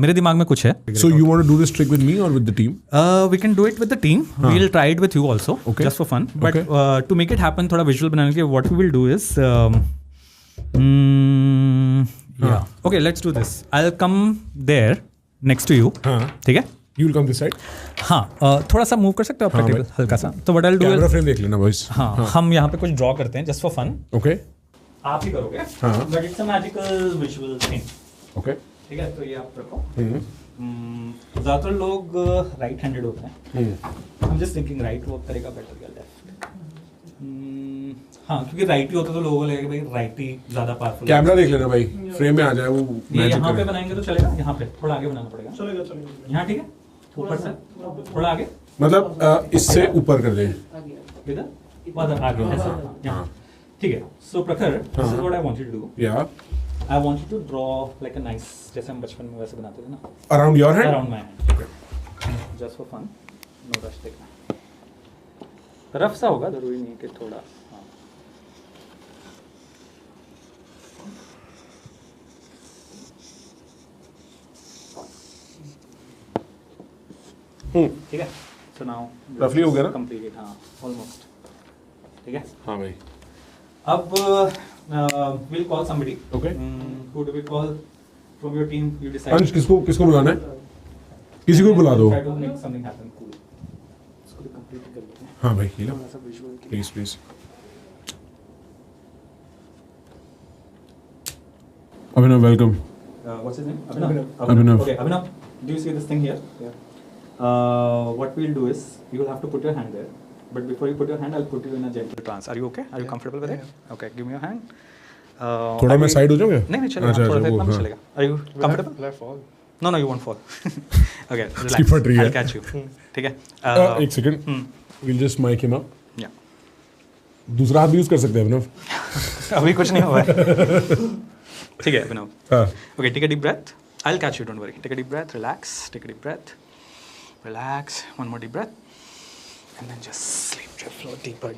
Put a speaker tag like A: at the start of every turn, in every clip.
A: मेरे दिमाग में कुछ है.
B: So you want to do this trick with me or with the team?
A: We can do it with the team. We'll try it with you also, just for fun. But to make it happen, थोड़ा visual बनाने के, what we will do is, okay, let's do this. I'll come there next to you. ठीक है?
B: You will come this side.
A: हाँ, थोड़ा सा move कर सकते हो आपका टेबल हल्का सा. तो what I'll do
B: camera
A: is,
B: frame देख लेना बॉयज.
A: हाँ, हम यहाँ पे कुछ ड्रॉ करते हैं just for fun.
B: Okay.
A: आप ही करोगे. But it's a magical visual thing.
B: Okay.
A: ठीक है, तो ये आप रखो. ज़्यादातर लोग राइट हैंडेड होते हैं. I'm just thinking right work करेगा बेटर या लेफ्ट. हाँ, क्योंकि राइट ही होता तो लोगों को लगेगा भाई राइट ही ज़्यादा पावरफुल.
B: कैमरा देख लेना भाई, फ्रेम में आ जाए वो.
A: ये यहाँ पे बनाएंगे तो चलेगा. यहाँ पे थोड़ा आगे बनाना पड़ेगा. चलेगा. यहाँ ठीक है. ऊपर से थोड़ा आगे.
B: मतलब इससे ऊपर कर दें.
A: इधर. वादा आगे ऐसा. यहाँ. ठीक है. So प्रखर, this is what I want you to do.
B: Yeah.
A: I want you to draw like a nice, जैसे हम बचपन में वैसे बनाते थे ना.
B: Around your hand?
A: Around my hand. Okay. Just for fun. No rush देखना. रफ सा होगा, जरूरी नहीं कि थोड़ा. ठीक है. So now.
B: Roughly हो गया ना?
A: Completed. हाँ. Almost. ठीक है.
B: हाँ भाई.
A: अब we'll call somebody.
B: Okay.
A: Who do we call from your team? You decide.
B: अंश किसको बुलाना है? किसी को बुला दो.
A: Try to make something happen cool. इसको भी complete कर लेते हैं.
B: हाँ भाई, ये लो.
A: थोड़ा सा visual के.
B: Please. Abhinav, welcome.
A: What's his name?
B: Abhinav.
A: Okay, Abhinav. Do you see this thing here? Yeah. What we'll do is you will have to put your hand there. But before you put your hand, I'll put you in a gentle trance. Are you okay? Are you comfortable with it? Okay, give me your hand.
B: थोड़ा मैं side हो जाऊँगा?
A: नहीं चलेगा. थोड़ा सा इतना चलेगा. Are you comfortable?
C: Will I fall?
A: No, you won't fall. Okay, relax.
B: Sleep for
A: I'll catch you. ठीक है.
B: एक second. We'll just mic him up.
A: Yeah.
B: दूसरा हाथ भी यूज कर सकते हैं अभिनव.
A: अभी कुछ नहीं हुआ है. ठीक है अभिनव. Okay, take a deep breath. I'll catch you. Don't worry. Take a deep breath. Relax. Take a deep breath. Relax. One more deep breath. And then just sleep, drift, float deeper,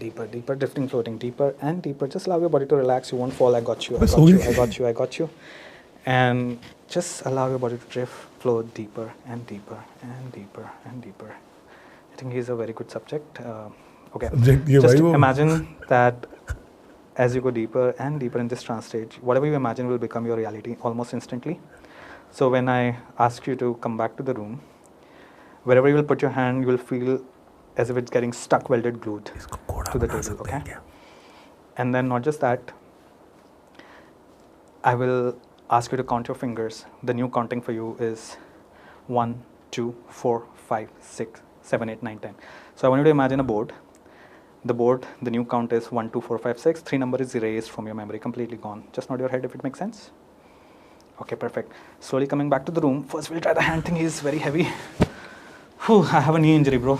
A: drifting, floating deeper and deeper. Just allow your body to relax. You won't fall. I got you. I got you. And just allow your body to drift, float deeper and deeper and deeper and deeper. I think he's a very good subject. Okay. Just imagine that as you go deeper and deeper in this trance stage, whatever you imagine will become your reality almost instantly. So when I ask you to come back to the room, wherever you will put your hand, you will feel as if it's getting stuck, welded, glued to the table, okay? And then not just that, I will ask you to count your fingers. The new counting for you is 1, 2, 4, 5, 6, 7, 8, 9, 10. So I want you to imagine a board. The board, the new count is 1, 2, 4, 5, 6. 3 number is erased from your memory, completely gone. Just nod your head if it makes sense. Okay, perfect. Slowly coming back to the room. First we'll try the hand thing. He's very heavy. Whew, I have a knee injury, bro.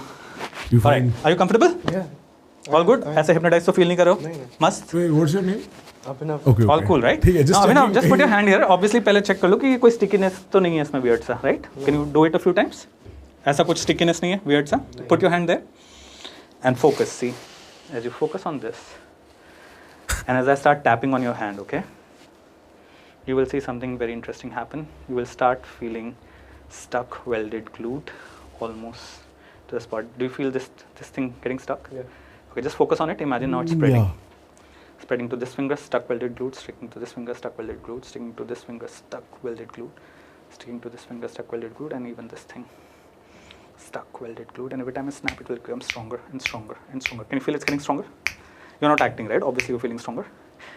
B: You fine?
A: Right. Are you comfortable?
C: Yeah.
A: All good? ऐसे hypnotize तो feel नहीं कर रहे हो?
C: नहीं.
A: मस्त?
B: Wait, what's your name?
C: Abhinav.
B: Okay.
A: All cool, right?
B: ठीक है.
A: Now, Abhinav, just put your hand here. Obviously, पहले check कर लो कि कोई stickiness तो नहीं है इसमें weird सा, right? Can you do it a few times? ऐसा कुछ stickiness नहीं है, weird सा? Put your hand there and focus. See, as you focus on this, and as I start tapping on your hand, okay, you will see something very interesting happen. You will start feeling stuck, welded, glued, almost to the spot. Do you feel this thing getting stuck?
C: Yeah.
A: Okay, just focus on it. Imagine now it's spreading. Yeah. Spreading to this finger, stuck, welded, glued. Sticking to this finger, stuck, welded, glued. Sticking to this finger, stuck, welded, glued. Sticking to this finger, stuck, welded, glued. And even this thing, stuck, welded, glued. And every time I snap, it will become stronger and stronger and stronger. Can you feel it's getting stronger? You're not acting, right? Obviously, you're feeling stronger.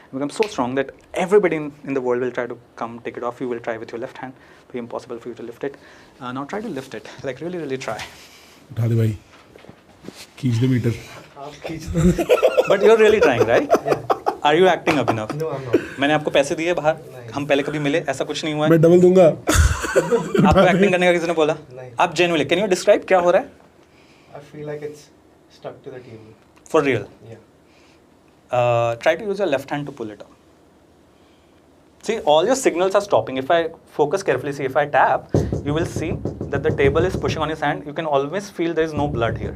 A: It becomes so strong that everybody in the world will try to come take it off. You will try with your left hand. It'll be impossible for you to lift it. Now try to lift it. Like really, really try.
B: उठा दे भाई. खींच दे metre.
A: But you're really trying, right? Yeah. Are you acting up enough?
C: No, I'm not.
A: मैंने आपको पैसे दिए बाहर. हम पहले कभी मिले ऐसा कुछ नहीं हुआ है.
B: मैं डबल दूंगा.
A: आपको एक्टिंग करने का किसी ने बोला?
C: नहीं.
A: आप genuinely, can you describe क्या हो रहा है?
C: I feel like it's stuck to the table.
A: For real?
C: Yeah.
A: Try to use your left hand to pull it up. See, all your signals are stopping. If I focus carefully, see, if I tap, you will see that the table is pushing on his hand. You can always feel there is no blood here.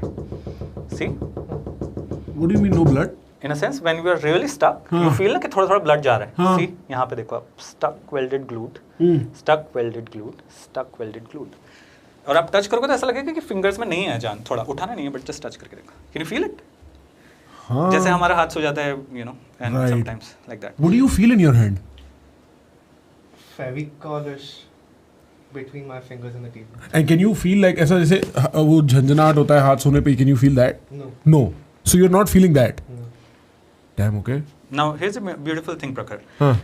A: See?
B: What do you mean no blood?
A: In a sense when you are really stuck you feel ना कि थोड़ा थोड़ा blood जा रहा है.
B: हाँ.
A: सी यहाँ पे देखो आप, stuck welded glued, stuck welded glued, stuck welded glued. और आप टच करोगे तो ऐसा लगेगा कि फिंगर्स में नहीं है जान, थोड़ा उठाना नहीं है बट जस्ट टच करके देखो. Can you feel it?
B: हाँ.
A: जैसे हमारा हाथ सो जाता है, you know, and
B: Right.
A: Sometimes like that.
B: What do you feel in your hand?
C: Fevicol-ish between my fingers and the table.
B: And can you feel like ऐसा जैसे वो झंझनाहट होता है हाथ सोने पे? Can you feel that?
C: No.
B: No. So you're not feeling that?
C: No.
B: Damn. Okay.
A: Now here's a beautiful thing, Prakhar.
B: हाँ.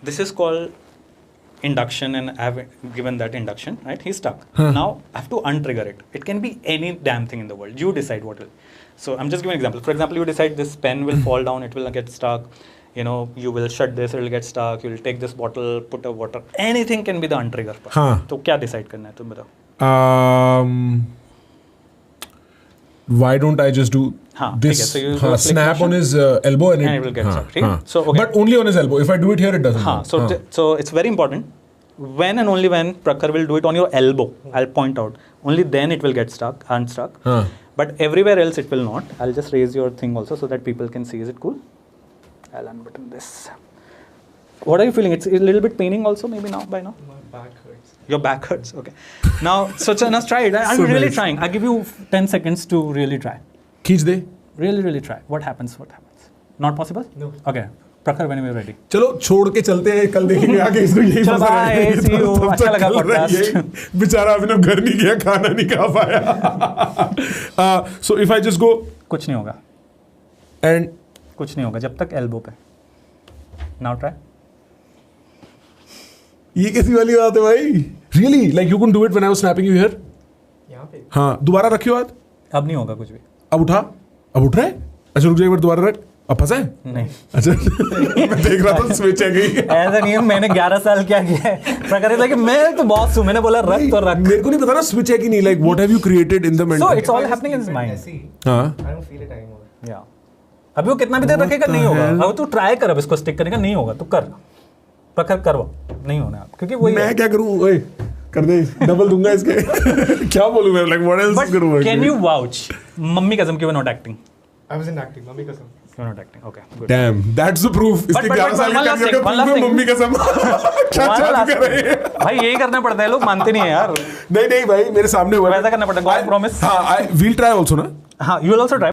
A: This is called induction, and I have given that induction, right? He's stuck.
B: Huh.
A: Now I have to untrigger it. It can be any damn thing in the world. You decide what will. So I'm just giving an example. For example, you decide this pen will fall down, it will get stuck. You know, you will shut this, it will get stuck. You will take this bottle, put a water. Anything can be the untrigger part.
B: हाँ.
A: तो क्या decide करना है तुम बताओ?
B: Why don't I just do
A: हाँ,
B: this?
A: ठीक है. So you
B: हाँ,
A: do a flick
B: snap on
A: motion,
B: his elbow and
A: and it will get
B: हाँ,
A: stuck, ठीक है?
B: हाँ.
A: So, okay.
B: But only on his elbow. If I do it here, it doesn't.
A: हाँ, so so it's very important. When and only when Prakhar will do it on your elbow, I'll point out. Only then it will get stuck, unstuck.
B: हाँ.
A: But everywhere else it will not. I'll just raise your thing also so that people can see. Is it cool? I'll unbutton this. What are you feeling? It's a little bit paining also maybe now, by now?
C: My back hurts.
A: Your back hurts, okay. Now, so now try it. I'm
B: So
A: really
B: nice.
A: trying. I give you 10 seconds to really try.
B: खींच दे.
A: Really, really try. What happens? What happens? Not possible?
C: No.
A: Okay. Prakhar, when you're ready.
B: चलो छोड़ के चलते हैं, कल देखेंगे आगे इसको. यही
A: चलो,
B: फंसा
A: bye,
B: रहेगा.
A: see you.
B: तब
A: अच्छा
B: तक
A: लगा
B: चल रहा है
A: podcast.
B: ये. बेचारा अभिनव घर नहीं गया, खाना नहीं खा पाया. So if I just go
A: कुछ नहीं होगा.
B: and
A: कुछ नहीं होगा जब तक elbow पे. Now try.
B: ये कैसी वाली बात है भाई? Really? Like you couldn't do it when I was snapping you here?
C: यहाँ पे.
B: हाँ. दोबारा रखियो हाथ.
A: अब नहीं होगा कुछ भी.
B: अब उठा. अब उठ रहा है. अच्छा रुक जा एक बार, दोबारा रख. अब फंसा है.
A: नहीं.
B: अच्छा. मैं देख रहा था स्विच है गई.
A: ऐसा नहीं है, मैंने 11 साल क्या किया है. प्रकार है कि मैं तो बॉस हूँ, मैंने बोला रख तो रख.
B: मेरे को नहीं पता ना स्विच है कि नहीं. Like what have you created in the
A: So
B: mental?
A: it's all
C: If I
A: happening in his
C: keep it
A: mind.
C: messy,
B: हाँ.
C: I don't feel it anymore.
A: Yeah. अभी वो कितना भी देर रखेगा नहीं होगा. अब तू ट्राई कर, अब इसको स्टिक करने का नहीं होगा. तू कर. प्रखर करवा. नहीं होना आप, क्योंकि वो
B: मैं क्या करूं? ओए कर दे, डबल दूंगा इसके. क्या बोलूं मैं? Like what else करूं?
A: But can you vouch? Mummy कसम कि वो not acting.
C: I was in acting. Mummy kasam.
A: You're not acting. Okay, good.
B: Damn, that's the proof. इसके 11 साल
A: one
B: का
A: last
B: करियर
A: thing,
B: का
A: one last
B: proof है
A: thing.
B: Mummy कसम. क्या
A: One
B: चालू
A: last
B: कर रहे हैं?
A: thing. भाई यही करना पड़ता है, लोग मानते नहीं है यार.
B: नहीं नहीं भाई, मेरे सामने हुआ.
A: वैसा करना पड़ता है. God promise.
B: हाँ, we'll try also ना.
A: हाँ, you will also try.